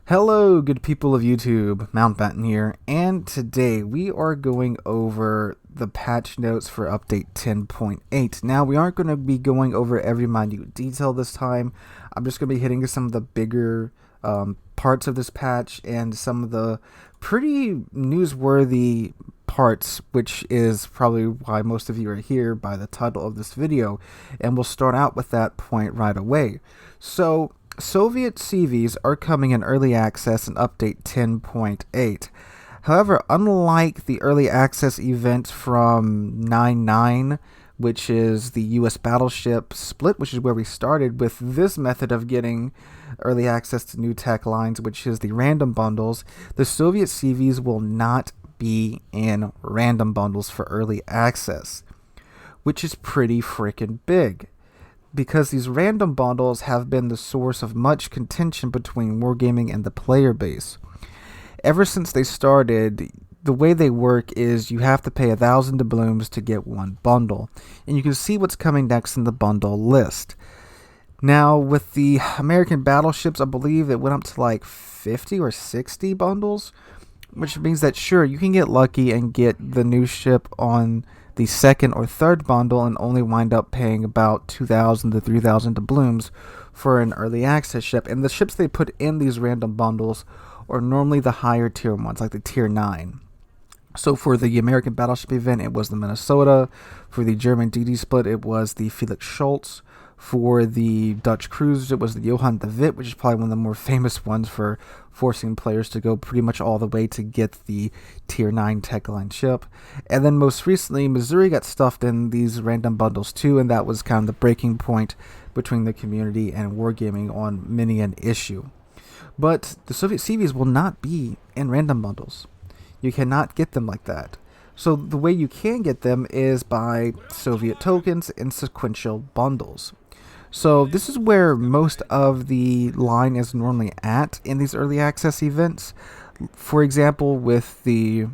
Hello, good people of YouTube, Mountbatten here, and today we are going over the patch notes for update 10.8. Now, we aren't going to be going over every minute detail this time. I'm just going to be hitting some of the bigger parts of this patch and some of the pretty newsworthy parts, which is probably why most of you are here by the title of this video, and we'll start out with that point right away. So, Soviet CVs are coming in early access in update 10.8. However, unlike the early access event from 9.9, which is the US battleship split, which is where we started with this method of getting early access to new tech lines, which is the random bundles, the Soviet CVs will not be in random bundles for early access, which is pretty freaking big, because these random bundles have been the source of much contention between wargaming and the player base. Ever since they started, the way they work is you have to pay 1,000 doubloons to get one bundle, and you can see what's coming next in the bundle list. Now, with the American battleships, I believe it went up to like 50 or 60 bundles, which means that sure, you can get lucky and get the new ship on the second or third bundle and only wind up paying about 2,000 to 3,000 doubloons for an early access ship. And the ships they put in these random bundles are normally the higher tier ones, like the tier 9. So for the American battleship event, it was the Minnesota. For the German DD split, it was the Felix Schultz. For the Dutch cruisers, it was the Johan de Witt, which is probably one of the more famous ones for forcing players to go pretty much all the way to get the Tier 9 tech line ship. And then most recently, Missouri got stuffed in these random bundles too, and that was kind of the breaking point between the community and wargaming on many an issue. But the Soviet CVs will not be in random bundles. You cannot get them like that. So the way you can get them is by Soviet tokens and sequential bundles. So this is where most of the line is normally at in these early access events. For example, with the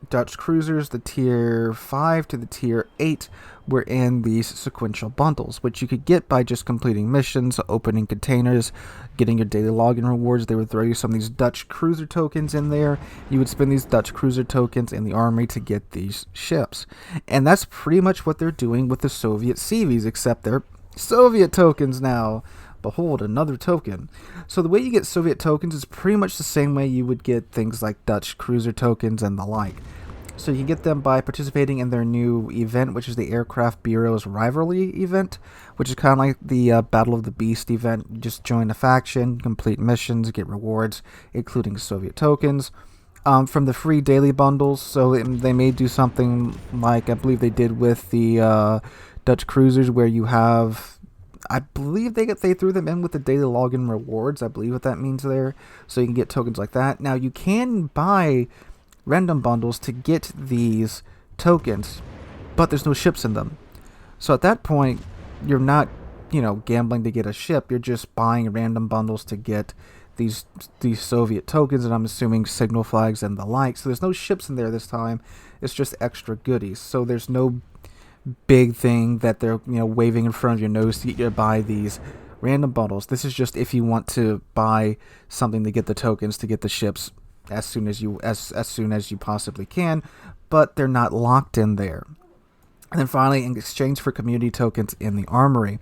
Dutch cruisers, the tier 5 to the tier 8 were in these sequential bundles, which you could get by just completing missions, opening containers, getting your daily login rewards. They would throw you some of these Dutch cruiser tokens in there. You would spend these Dutch cruiser tokens in the armory to get these ships. And that's pretty much what they're doing with the Soviet CVs, except they're Soviet tokens now. Behold, another token. So the way you get Soviet tokens is pretty much the same way you would get things like Dutch cruiser tokens and the like. So you can get them by participating in their new event, which is the Aircraft Bureau's Rivalry event, which is kind of like the Battle of the Beast event. You just join a faction, complete missions, get rewards, including Soviet tokens. From the free daily bundles, so they may do something like I believe they did with the Dutch cruisers, where you have, I believe they threw them in with the daily login rewards. I believe what that means there. So you can get tokens like that. Now you can buy random bundles to get these tokens, but there's no ships in them. So at that point, you're not, gambling to get a ship. You're just buying random bundles to get these Soviet tokens, and I'm assuming signal flags and the like. So there's no ships in there this time. It's just extra goodies. So there's no big thing that they're waving in front of your nose to get you to buy these random bundles. This is just if you want to buy something to get the tokens to get the ships as soon as you possibly can, but they're not locked in there. And then finally, in exchange for community tokens in the armory.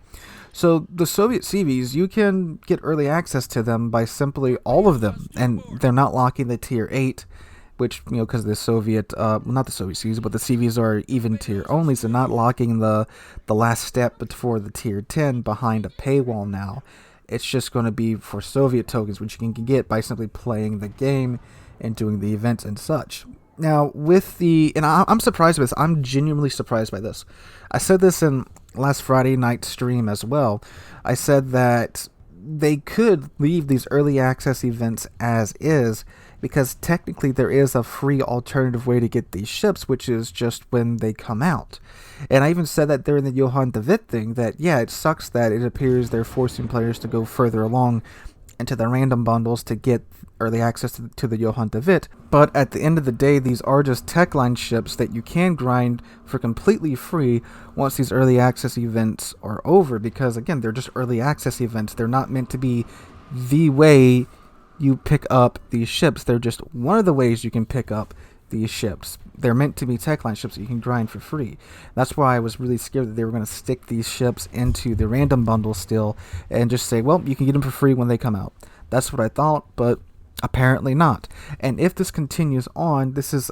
So the Soviet CVs, you can get early access to them by simply all of them, and they're not locking the tier 8, which, because the Soviet, not the Soviet CVs, but the CVs are even tier only, so not locking the last step before the tier 10 behind a paywall now. It's just going to be for Soviet tokens, which you can get by simply playing the game and doing the events and such. Now, and I'm surprised by this. I'm genuinely surprised by this. I said this in last Friday night stream as well. I said that they could leave these early access events as is, because technically there is a free alternative way to get these ships, which is just when they come out. And I even said that during the Johan de Witt thing, that yeah, it sucks that it appears they're forcing players to go further along into the random bundles to get early access to the Johan de Witt. But at the end of the day, these are just tech line ships that you can grind for completely free once these early access events are over, because again, they're just early access events. They're not meant to be the way you pick up these ships. They're just one of the ways you can pick up these ships. They're meant to be techline ships that you can grind for free. That's why I was really scared that they were going to stick these ships into the random bundle still and just say, well, you can get them for free when they come out. That's what I thought, but apparently not. And if this continues on, this is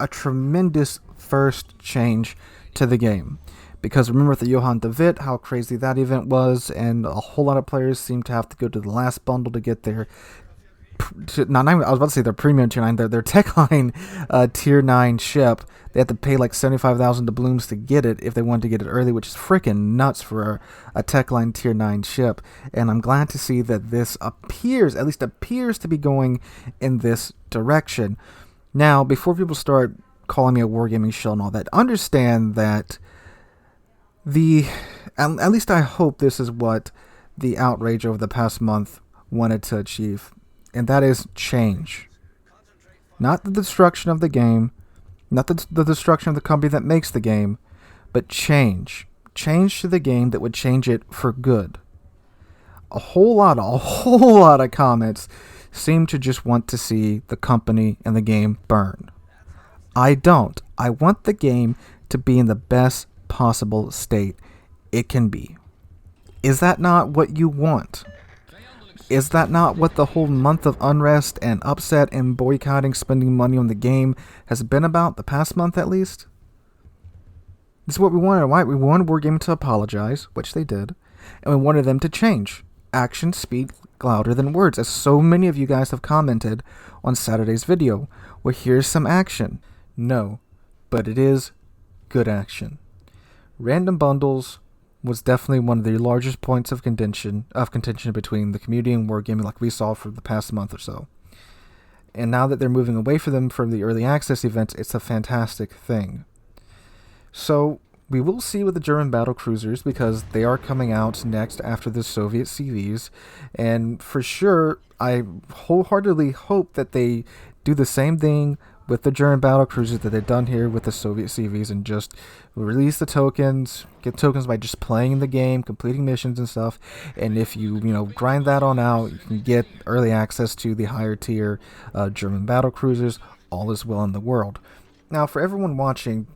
a tremendous first change to the game. Because remember with the Johan de Witt, how crazy that event was, and a whole lot of players seem to have to go to the last bundle to get their I was about to say their premium tier 9, their techline tier 9 ship. They had to pay like 75,000 doubloons to get it if they wanted to get it early, which is freaking nuts for a techline tier 9 ship. And I'm glad to see that this appears to be going in this direction. Now, before people start calling me a wargaming shell and all that, understand that at least I hope this is what the outrage over the past month wanted to achieve. And that is change. Not the destruction of the game, not the destruction of the company that makes the game, but change. Change to the game that would change it for good. A whole lot of comments seem to just want to see the company and the game burn. I don't. I want the game to be in the best possible state it can be. Is that not what you want? Is that not what the whole month of unrest and upset and boycotting spending money on the game has been about, the past month at least? This is what we wanted, right? We wanted Wargaming to apologize, which they did, and we wanted them to change. Actions speak louder than words, as so many of you guys have commented on Saturday's video. Well, here's some action. No, but it is good action. Random bundles was definitely one of the largest points of contention between the community and wargaming, like we saw for the past month or so. And now that they're moving away from them from the early access events, it's a fantastic thing. So we will see with the German battle cruisers, because they are coming out next after the Soviet CVs, and for sure I wholeheartedly hope that they do the same thing with the German battle cruisers that they've done here with the Soviet CVs, and just release the tokens, get tokens by just playing the game, completing missions and stuff. And if you grind that on out, you can get early access to the higher tier German battle cruisers. All is well in the world. Now, for everyone watching,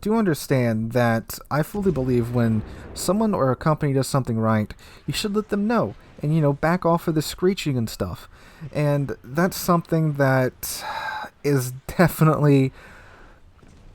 do understand that I fully believe when someone or a company does something right, you should let them know, and back off of the screeching and stuff. And that's something that is definitely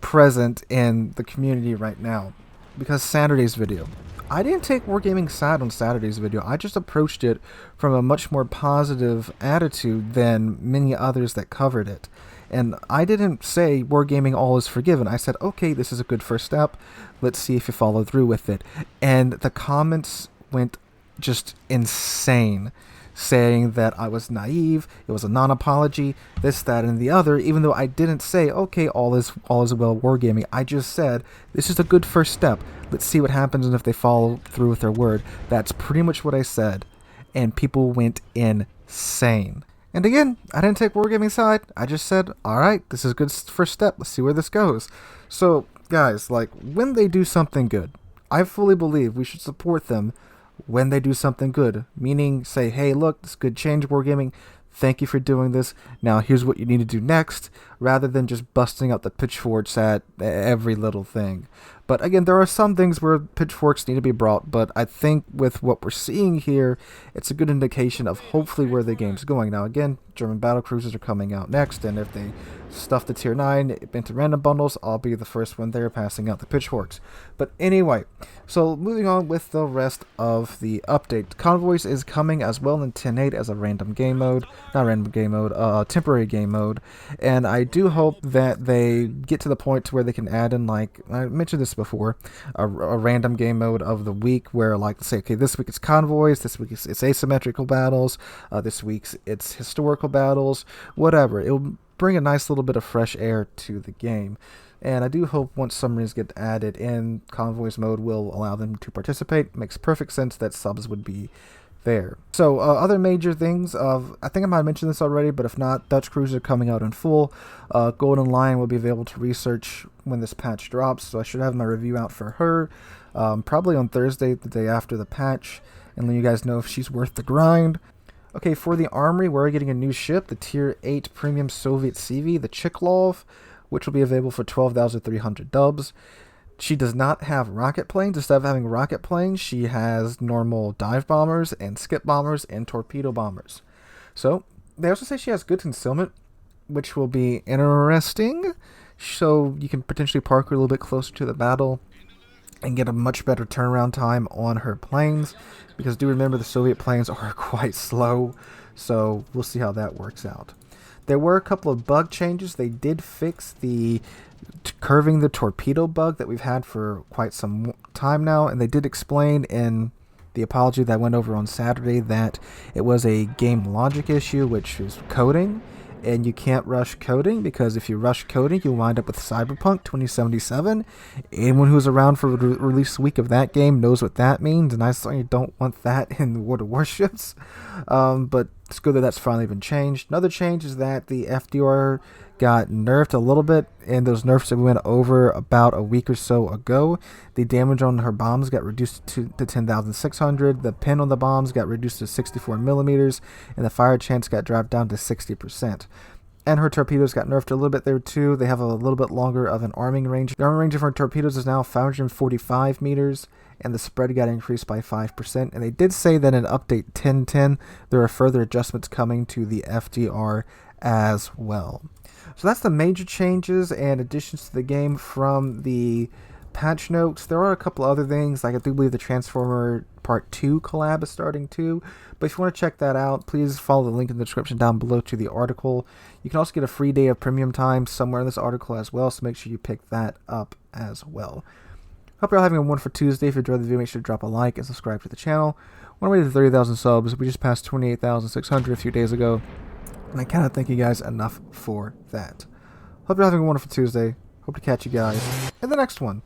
present in the community right now. Because Saturday's video, I didn't take Wargaming side on Saturday's video. I just approached it from a much more positive attitude than many others that covered it. And I didn't say Wargaming all is forgiven. I said, okay, this is a good first step. Let's see if you follow through with it. And the comments went just insane, saying that I was naive, it was a non-apology, this, that, and the other, even though I didn't say, okay, all is well wargaming. I just said, this is a good first step. Let's see what happens and if they follow through with their word. That's pretty much what I said. And people went insane. And again, I didn't take wargaming side. I just said, alright, this is a good first step. Let's see where this goes. So, guys, when they do something good, I fully believe we should support them when they do something good, meaning say, hey, look, this could change wargaming. Thank you for doing this. Now here's what you need to do next, rather than just busting out the pitchforks at every little thing. But again, there are some things where pitchforks need to be brought, but I think with what we're seeing here, it's a good indication of hopefully where the game's going. Now again, German battle cruisers are coming out next, and if they stuff the tier 9 into random bundles, I'll be the first one there passing out the pitchforks. But anyway, so moving on with the rest of the update. Convoys is coming as well in 10.8 as a random game mode, not random game mode, temporary game mode, and I do hope that they get to the point to where they can add in, like I mentioned this before, a random game mode of the week where, like, say, okay, this week it's convoys, this week it's asymmetrical battles, this week's it's historical battles, whatever. It'll bring a nice little bit of fresh air to the game. And I do hope once submarines get added in, convoys mode will allow them to participate. It makes perfect sense that subs would be there. So other major things I think I might have mentioned this already, but if not, Dutch cruisers are coming out in full. Golden Lion will be available to research when this patch drops, so I should have my review out for her probably on Thursday, the day after the patch, and let you guys know if she's worth the grind. Okay, for the Armory, we're getting a new ship, the Tier 8 Premium Soviet CV, the Chikhlov, which will be available for 12,300 dubs. She does not have rocket planes. Instead of having rocket planes, she has normal dive bombers and skip bombers and torpedo bombers. So, they also say she has good concealment, which will be interesting. So, you can potentially park her a little bit closer to the battle and get a much better turnaround time on her planes, because do remember the Soviet planes are quite slow, so we'll see how that works out. There were a couple of bug changes. They did fix the curving the torpedo bug that we've had for quite some time now, and they did explain in the apology that I went over on Saturday that it was a game logic issue, which is coding, and you can't rush coding, because if you rush coding, you'll wind up with Cyberpunk 2077. Anyone who's around for the release week of that game knows what that means, and I certainly don't want that in World of Warships. But it's good that that's finally been changed. Another change is that the FDR got nerfed a little bit, and those nerfs that we went over about a week or so ago. The damage on her bombs got reduced to 10,600. The pin on the bombs got reduced to 64 millimeters, and the fire chance got dropped down to 60%. And her torpedoes got nerfed a little bit there too. They have a little bit longer of an arming range. The arming range of her torpedoes is now 545 meters, and the spread got increased by 5%. And they did say that in update 10.10, there are further adjustments coming to the FDR as well. So that's the major changes and additions to the game from the patch notes. There are a couple other things, like I do believe the Transformer Part 2 collab is starting too. But if you want to check that out, please follow the link in the description down below to the article. You can also get a free day of premium time somewhere in this article as well, so make sure you pick that up as well. Hope you're all having a wonderful Tuesday. If you enjoyed the video, make sure to drop a like and subscribe to the channel. We're on our way to 30,000 subs. We just passed 28,600 a few days ago, and I cannot thank you guys enough for that. Hope you're having a wonderful Tuesday. Hope to catch you guys in the next one.